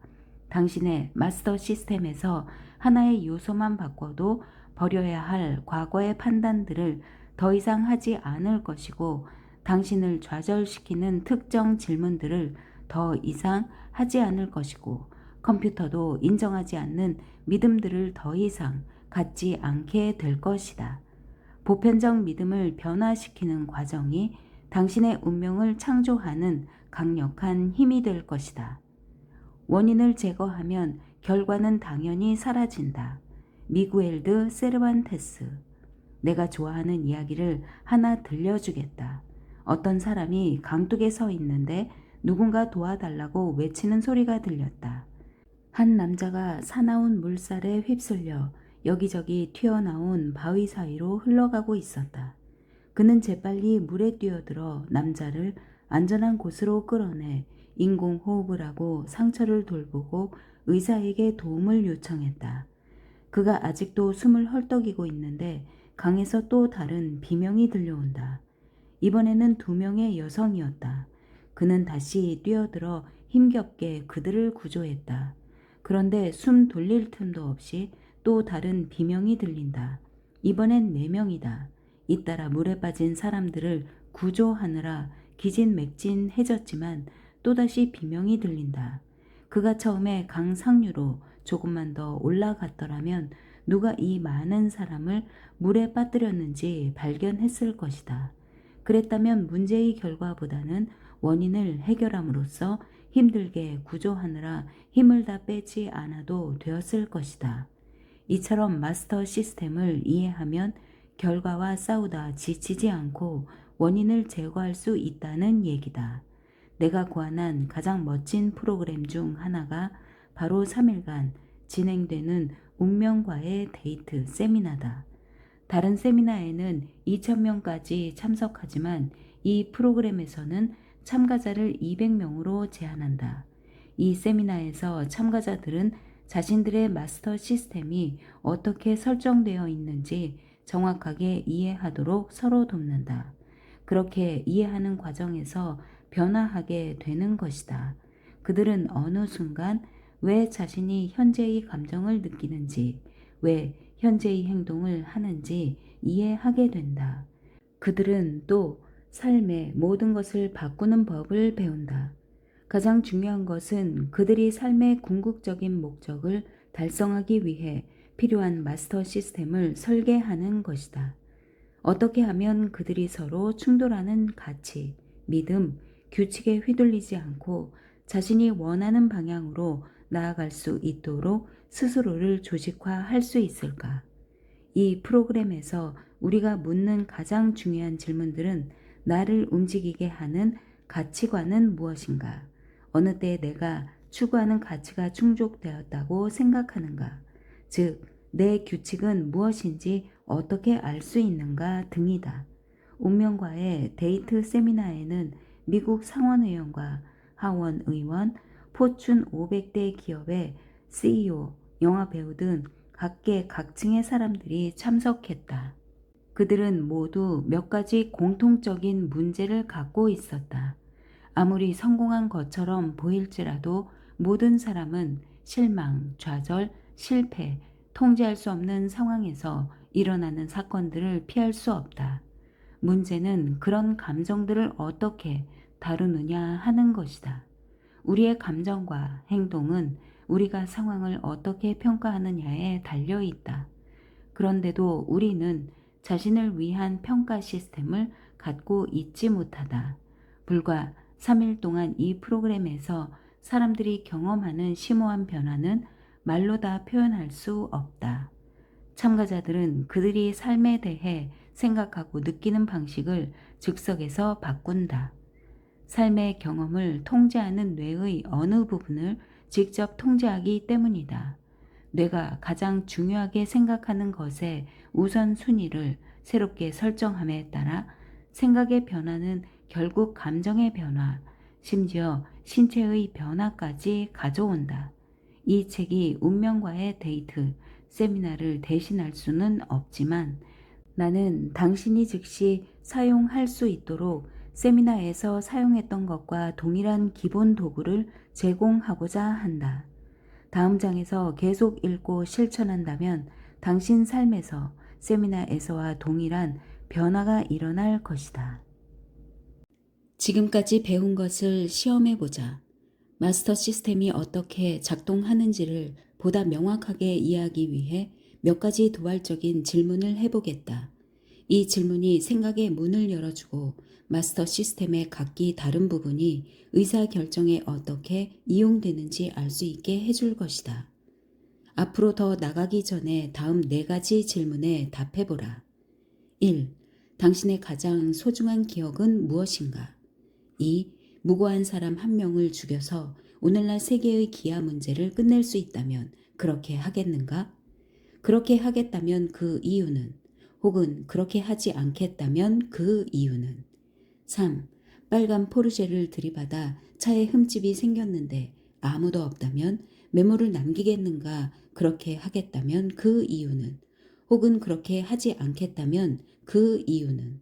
당신의 마스터 시스템에서 하나의 요소만 바꿔도 버려야 할 과거의 판단들을 더 이상 하지 않을 것이고 당신을 좌절시키는 특정 질문들을 더 이상 하지 않을 것이고 컴퓨터도 인정하지 않는 믿음들을 더 이상 갖지 않게 될 것이다. 보편적 믿음을 변화시키는 과정이 당신의 운명을 창조하는 강력한 힘이 될 것이다. 원인을 제거하면 결과는 당연히 사라진다. 미구엘 드 세르반테스. 내가 좋아하는 이야기를 하나 들려주겠다. 어떤 사람이 강둑에 서 있는데 누군가 도와달라고 외치는 소리가 들렸다. 한 남자가 사나운 물살에 휩쓸려 여기저기 튀어나온 바위 사이로 흘러가고 있었다. 그는 재빨리 물에 뛰어들어 남자를 안전한 곳으로 끌어내 인공호흡을 하고 상처를 돌보고 의사에게 도움을 요청했다. 그가 아직도 숨을 헐떡이고 있는데 강에서 또 다른 비명이 들려온다. 이번에는 2명의 여성이었다. 그는 다시 뛰어들어 힘겹게 그들을 구조했다. 그런데 숨 돌릴 틈도 없이 또 다른 비명이 들린다. 이번엔 4명이다. 잇따라 물에 빠진 사람들을 구조하느라 기진맥진해졌지만 또다시 비명이 들린다. 그가 처음에 강 상류로 조금만 더 올라갔더라면 누가 이 많은 사람을 물에 빠뜨렸는지 발견했을 것이다. 그랬다면 문제의 결과보다는 원인을 해결함으로써 힘들게 구조하느라 힘을 다 빼지 않아도 되었을 것이다. 이처럼 마스터 시스템을 이해하면 결과와 싸우다 지치지 않고 원인을 제거할 수 있다는 얘기다. 내가 고안한 가장 멋진 프로그램 중 하나가 바로 3일간 진행되는 운명과의 데이트 세미나다. 다른 세미나에는 2,000명까지 참석하지만 이 프로그램에서는 참가자를 200명으로 제한한다. 이 세미나에서 참가자들은 자신들의 마스터 시스템이 어떻게 설정되어 있는지 정확하게 이해하도록 서로 돕는다. 그렇게 이해하는 과정에서 변화하게 되는 것이다. 그들은 어느 순간 왜 자신이 현재의 감정을 느끼는지, 왜 현재의 행동을 하는지 이해하게 된다. 그들은 또 삶의 모든 것을 바꾸는 법을 배운다. 가장 중요한 것은 그들이 삶의 궁극적인 목적을 달성하기 위해 필요한 마스터 시스템을 설계하는 것이다. 어떻게 하면 그들이 서로 충돌하는 가치, 믿음, 규칙에 휘둘리지 않고 자신이 원하는 방향으로 나아갈 수 있도록 스스로를 조직화할 수 있을까? 이 프로그램에서 우리가 묻는 가장 중요한 질문들은 나를 움직이게 하는 가치관은 무엇인가? 어느 때 내가 추구하는 가치가 충족되었다고 생각하는가? 즉, 내 규칙은 무엇인지 어떻게 알 수 있는가 등이다. 운명과의 데이트 세미나에는 미국 상원의원과 하원의원, 포춘 500대 기업의 CEO, 영화배우 등 각계각층의 사람들이 참석했다. 그들은 모두 몇 가지 공통적인 문제를 갖고 있었다. 아무리 성공한 것처럼 보일지라도 모든 사람은 실망, 좌절, 실패, 통제할 수 없는 상황에서 일어나는 사건들을 피할 수 없다. 문제는 그런 감정들을 어떻게 다루느냐 하는 것이다. 우리의 감정과 행동은 우리가 상황을 어떻게 평가하느냐에 달려 있다. 그런데도 우리는 자신을 위한 평가 시스템을 갖고 있지 못하다. 불과 3일 동안 이 프로그램에서 사람들이 경험하는 심오한 변화는 말로 다 표현할 수 없다. 참가자들은 그들이 삶에 대해 생각하고 느끼는 방식을 즉석에서 바꾼다. 삶의 경험을 통제하는 뇌의 어느 부분을 직접 통제하기 때문이다. 뇌가 가장 중요하게 생각하는 것의 우선순위를 새롭게 설정함에 따라 생각의 변화는 결국 감정의 변화, 심지어 신체의 변화까지 가져온다. 이 책이 운명과의 데이트 세미나를 대신할 수는 없지만 나는 당신이 즉시 사용할 수 있도록 세미나에서 사용했던 것과 동일한 기본 도구를 제공하고자 한다. 다음 장에서 계속 읽고 실천한다면 당신 삶에서 세미나에서와 동일한 변화가 일어날 것이다. 지금까지 배운 것을 시험해보자. 마스터 시스템이 어떻게 작동하는지를 보다 명확하게 이해하기 위해 몇 가지 도발적인 질문을 해보겠다. 이 질문이 생각의 문을 열어주고 마스터 시스템의 각기 다른 부분이 의사결정에 어떻게 이용되는지 알 수 있게 해줄 것이다. 앞으로 더 나가기 전에 다음 4가지 질문에 답해보라. 1. 당신의 가장 소중한 기억은 무엇인가? 2. 무고한 사람 한 명을 죽여서 오늘날 세계의 기아 문제를 끝낼 수 있다면 그렇게 하겠는가? 그렇게 하겠다면 그 이유는? 혹은 그렇게 하지 않겠다면 그 이유는? 3. 빨간 포르쉐를 들이받아 차에 흠집이 생겼는데 아무도 없다면 메모를 남기겠는가? 그렇게 하겠다면 그 이유는? 혹은 그렇게 하지 않겠다면 그 이유는?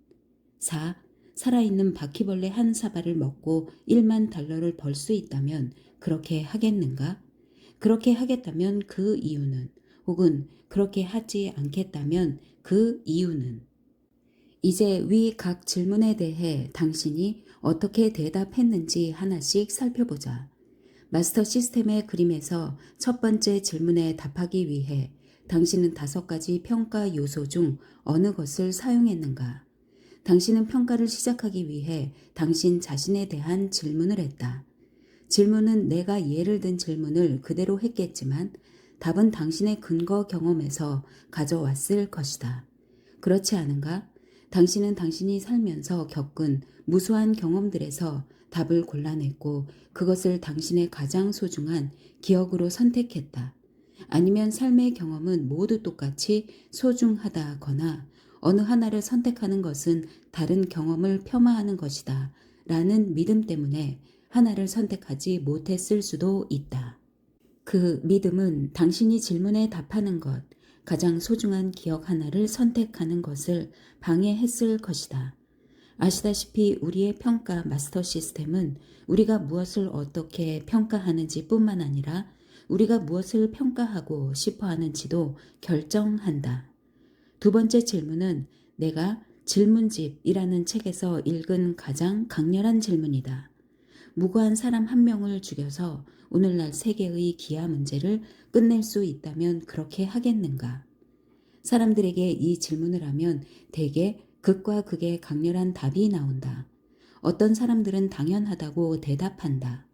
4. 살아있는 바퀴벌레 한 사발을 먹고 1만 달러를 벌 수 있다면 그렇게 하겠는가? 그렇게 하겠다면 그 이유는? 혹은 그렇게 하지 않겠다면 그 이유는? 이제 위 각 질문에 대해 당신이 어떻게 대답했는지 하나씩 살펴보자. 마스터 시스템의 그림에서 첫 번째 질문에 답하기 위해 당신은 5가지 평가 요소 중 어느 것을 사용했는가? 당신은 평가를 시작하기 위해 당신 자신에 대한 질문을 했다. 질문은 내가 예를 든 질문을 그대로 했겠지만 답은 당신의 근거 경험에서 가져왔을 것이다. 그렇지 않은가? 당신은 당신이 살면서 겪은 무수한 경험들에서 답을 골라냈고 그것을 당신의 가장 소중한 기억으로 선택했다. 아니면 삶의 경험은 모두 똑같이 소중하다거나 어느 하나를 선택하는 것은 다른 경험을 폄하하는 것이다 라는 믿음 때문에 하나를 선택하지 못했을 수도 있다. 그 믿음은 당신이 질문에 답하는 것, 가장 소중한 기억 하나를 선택하는 것을 방해했을 것이다. 아시다시피 우리의 평가 마스터 시스템은 우리가 무엇을 어떻게 평가하는지 뿐만 아니라 우리가 무엇을 평가하고 싶어 하는지도 결정한다. 두 번째 질문은 내가 질문집이라는 책에서 읽은 가장 강렬한 질문이다. 무고한 사람 한 명을 죽여서 오늘날 세계의 기아 문제를 끝낼 수 있다면 그렇게 하겠는가? 사람들에게 이 질문을 하면 대개 극과 극의 강렬한 답이 나온다. 어떤 사람들은 당연하다고 대답한다.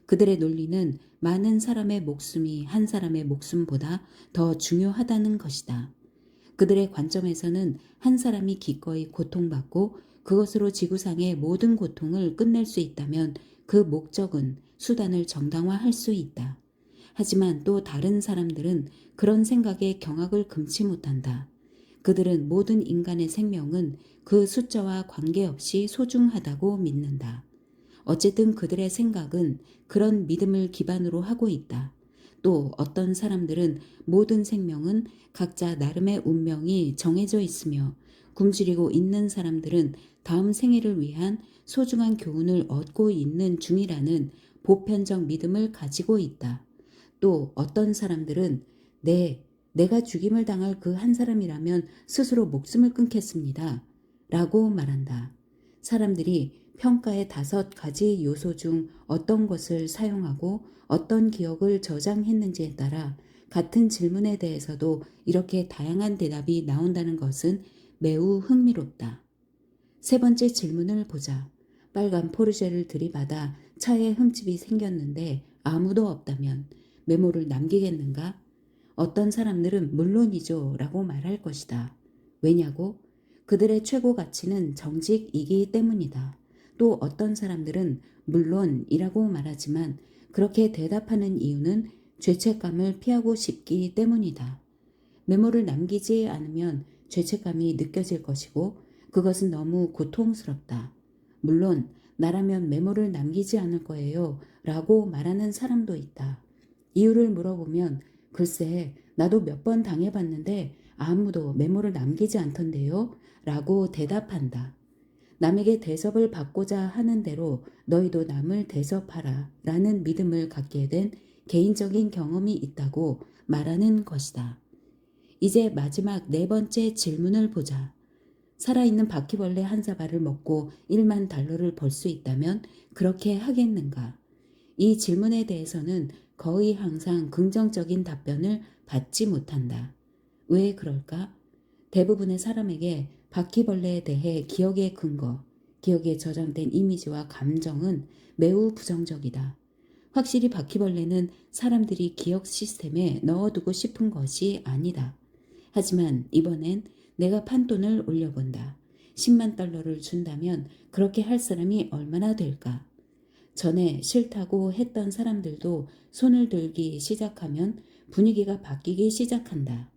그들의 논리는 많은 사람의 목숨이 한 사람의 목숨보다 더 중요하다는 것이다. 그들의 관점에서는 한 사람이 기꺼이 고통받고 그것으로 지구상의 모든 고통을 끝낼 수 있다면 그 목적은 수단을 정당화할 수 있다. 하지만 또 다른 사람들은 그런 생각에 경악을 금치 못한다. 그들은 모든 인간의 생명은 그 숫자와 관계없이 소중하다고 믿는다. 어쨌든 그들의 생각은 그런 믿음을 기반으로 하고 있다. 또 어떤 사람들은 모든 생명은 각자 나름의 운명이 정해져 있으며 굶주리고 있는 사람들은 다음 생애를 위한 소중한 교훈을 얻고 있는 중이라는 보편적 믿음을 가지고 있다. 또 어떤 사람들은 내가 죽임을 당할 그 한 사람이라면 스스로 목숨을 끊겠습니다. 라고 말한다. 사람들이 평가의 5가지 요소 중 어떤 것을 사용하고 어떤 기억을 저장했는지에 따라 같은 질문에 대해서도 이렇게 다양한 대답이 나온다는 것은 매우 흥미롭다. 세 번째 질문을 보자. 빨간 포르쉐를 들이받아 차에 흠집이 생겼는데 아무도 없다면 메모를 남기겠는가? 어떤 사람들은 물론이죠 라고 말할 것이다. 왜냐고? 그들의 최고 가치는 정직이기 때문이다. 또 어떤 사람들은 물론이라고 말하지만 그렇게 대답하는 이유는 죄책감을 피하고 싶기 때문이다. 메모를 남기지 않으면 죄책감이 느껴질 것이고 그것은 너무 고통스럽다. 물론 나라면 메모를 남기지 않을 거예요 라고 말하는 사람도 있다. 이유를 물어보면 글쎄 나도 몇 번 당해봤는데 아무도 메모를 남기지 않던데요 라고 대답한다. 남에게 대접을 받고자 하는 대로 너희도 남을 대접하라 라는 믿음을 갖게 된 개인적인 경험이 있다고 말하는 것이다. 이제 마지막 4번째 질문을 보자. 살아있는 바퀴벌레 한 사발을 먹고 1만 달러를 벌 수 있다면 그렇게 하겠는가? 이 질문에 대해서는 거의 항상 긍정적인 답변을 받지 못한다. 왜 그럴까? 대부분의 사람에게 바퀴벌레에 대해 기억의 근거, 기억에 저장된 이미지와 감정은 매우 부정적이다. 확실히 바퀴벌레는 사람들이 기억 시스템에 넣어두고 싶은 것이 아니다. 하지만 이번엔 내가 판돈을 올려본다. 10만 달러를 준다면 그렇게 할 사람이 얼마나 될까? 전에 싫다고 했던 사람들도 손을 들기 시작하면 분위기가 바뀌기 시작한다.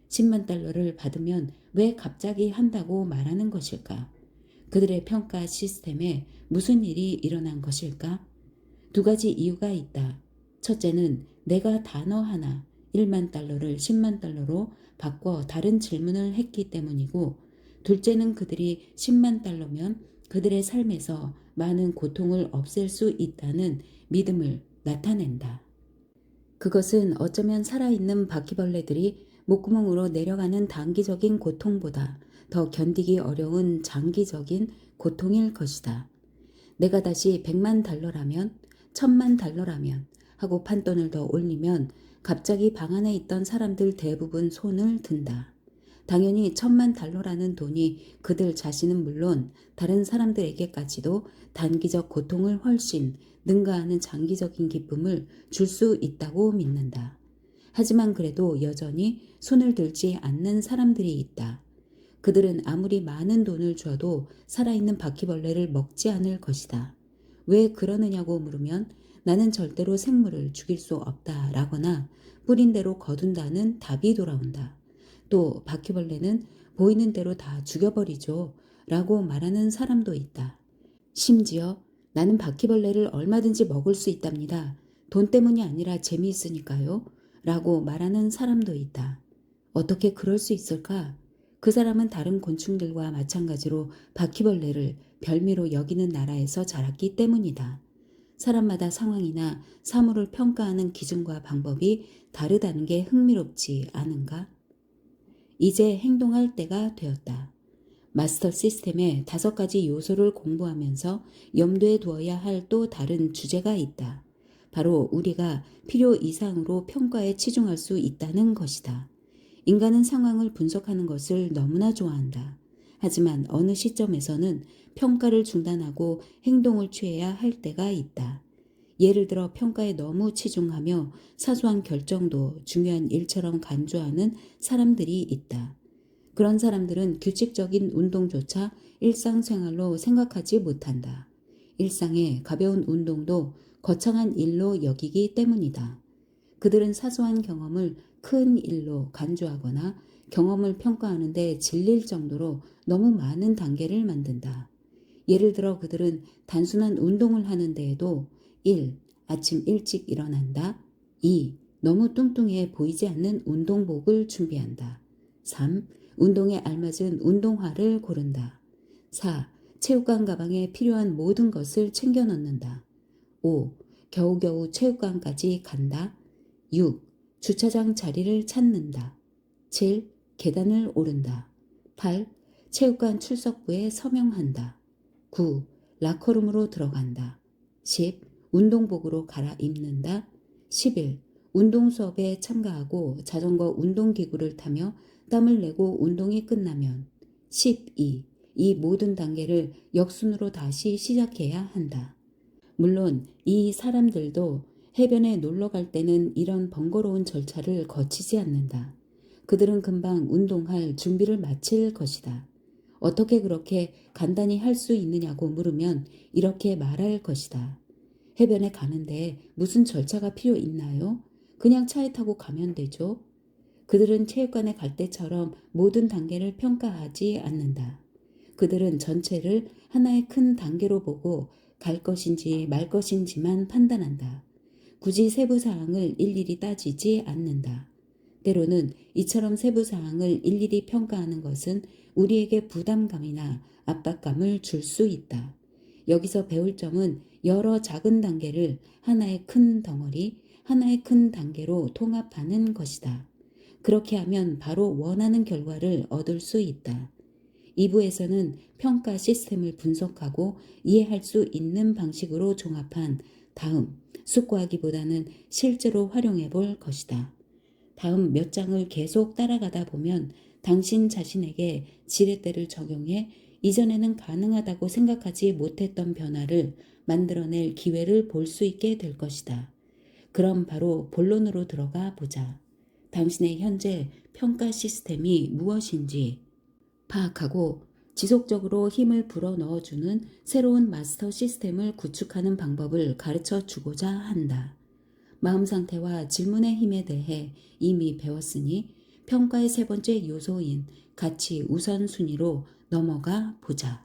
10만 달러를 받으면 왜 갑자기 한다고 말하는 것일까? 그들의 평가 시스템에 무슨 일이 일어난 것일까? 두 가지 이유가 있다. 첫째는 내가 단어 하나, 1만 달러를 10만 달러로 바꿔 다른 질문을 했기 때문이고, 둘째는 그들이 10만 달러면 그들의 삶에서 많은 고통을 없앨 수 있다는 믿음을 나타낸다. 그것은 어쩌면 살아있는 바퀴벌레들이 목구멍으로 내려가는 단기적인 고통보다 더 견디기 어려운 장기적인 고통일 것이다. 내가 다시 100만 달러라면, 1000만 달러라면 하고 판돈을 더 올리면 갑자기 방 안에 있던 사람들 대부분 손을 든다. 당연히 1000만 달러라는 돈이 그들 자신은 물론 다른 사람들에게까지도 단기적 고통을 훨씬 능가하는 장기적인 기쁨을 줄 수 있다고 믿는다. 하지만 그래도 여전히 손을 들지 않는 사람들이 있다. 그들은 아무리 많은 돈을 줘도 살아있는 바퀴벌레를 먹지 않을 것이다. 왜 그러느냐고 물으면 나는 절대로 생물을 죽일 수 없다 라거나 뿌린 대로 거둔다는 답이 돌아온다. 또 바퀴벌레는 보이는 대로 다 죽여버리죠 라고 말하는 사람도 있다. 심지어 나는 바퀴벌레를 얼마든지 먹을 수 있답니다. 돈 때문이 아니라 재미있으니까요 라고 말하는 사람도 있다. 어떻게 그럴 수 있을까? 그 사람은 다른 곤충들과 마찬가지로 바퀴벌레를 별미로 여기는 나라에서 자랐기 때문이다. 사람마다 상황이나 사물을 평가하는 기준과 방법이 다르다는 게 흥미롭지 않은가? 이제 행동할 때가 되었다. 마스터 시스템의 5가지 요소를 공부하면서 염두에 두어야 할 또 다른 주제가 있다. 바로 우리가 필요 이상으로 평가에 치중할 수 있다는 것이다. 인간은 상황을 분석하는 것을 너무나 좋아한다. 하지만 어느 시점에서는 평가를 중단하고 행동을 취해야 할 때가 있다. 예를 들어 평가에 너무 치중하며 사소한 결정도 중요한 일처럼 간주하는 사람들이 있다. 그런 사람들은 규칙적인 운동조차 일상생활로 생각하지 못한다. 일상의 가벼운 운동도 거창한 일로 여기기 때문이다. 그들은 사소한 경험을 큰 일로 간주하거나 경험을 평가하는데 질릴 정도로 너무 많은 단계를 만든다. 예를 들어 그들은 단순한 운동을 하는 데에도 1. 아침 일찍 일어난다. 2. 너무 뚱뚱해 보이지 않는 운동복을 준비한다. 3. 운동에 알맞은 운동화를 고른다. 4. 체육관 가방에 필요한 모든 것을 챙겨 넣는다. 5. 겨우겨우 체육관까지 간다. 6. 주차장 자리를 찾는다. 7. 계단을 오른다. 8. 체육관 출석부에 서명한다. 9. 라커룸으로 들어간다. 10. 운동복으로 갈아입는다. 11. 운동 수업에 참가하고 자전거 운동기구를 타며 땀을 내고 운동이 끝나면 12. 이 모든 단계를 역순으로 다시 시작해야 한다. 물론 이 사람들도 해변에 놀러 갈 때는 이런 번거로운 절차를 거치지 않는다. 그들은 금방 운동할 준비를 마칠 것이다. 어떻게 그렇게 간단히 할 수 있느냐고 물으면 이렇게 말할 것이다. 해변에 가는데 무슨 절차가 필요 있나요? 그냥 차에 타고 가면 되죠. 그들은 체육관에 갈 때처럼 모든 단계를 평가하지 않는다. 그들은 전체를 하나의 큰 단계로 보고 갈 것인지 말 것인지만 판단한다. 굳이 세부 사항을 일일이 따지지 않는다. 때로는 이처럼 세부 사항을 일일이 평가하는 것은 우리에게 부담감이나 압박감을 줄 수 있다. 여기서 배울 점은 여러 작은 단계를 하나의 큰 덩어리, 하나의 큰 단계로 통합하는 것이다. 그렇게 하면 바로 원하는 결과를 얻을 수 있다. 2부에서는 평가 시스템을 분석하고 이해할 수 있는 방식으로 종합한 다음 숙고하기보다는 실제로 활용해 볼 것이다. 다음 몇 장을 계속 따라가다 보면 당신 자신에게 지렛대를 적용해 이전에는 가능하다고 생각하지 못했던 변화를 만들어낼 기회를 볼 수 있게 될 것이다. 그럼 바로 본론으로 들어가 보자. 당신의 현재 평가 시스템이 무엇인지 파악하고 지속적으로 힘을 불어 넣어주는 새로운 마스터 시스템을 구축하는 방법을 가르쳐 주고자 한다. 마음 상태와 질문의 힘에 대해 이미 배웠으니 평가의 세 번째 요소인 가치 우선순위로 넘어가 보자.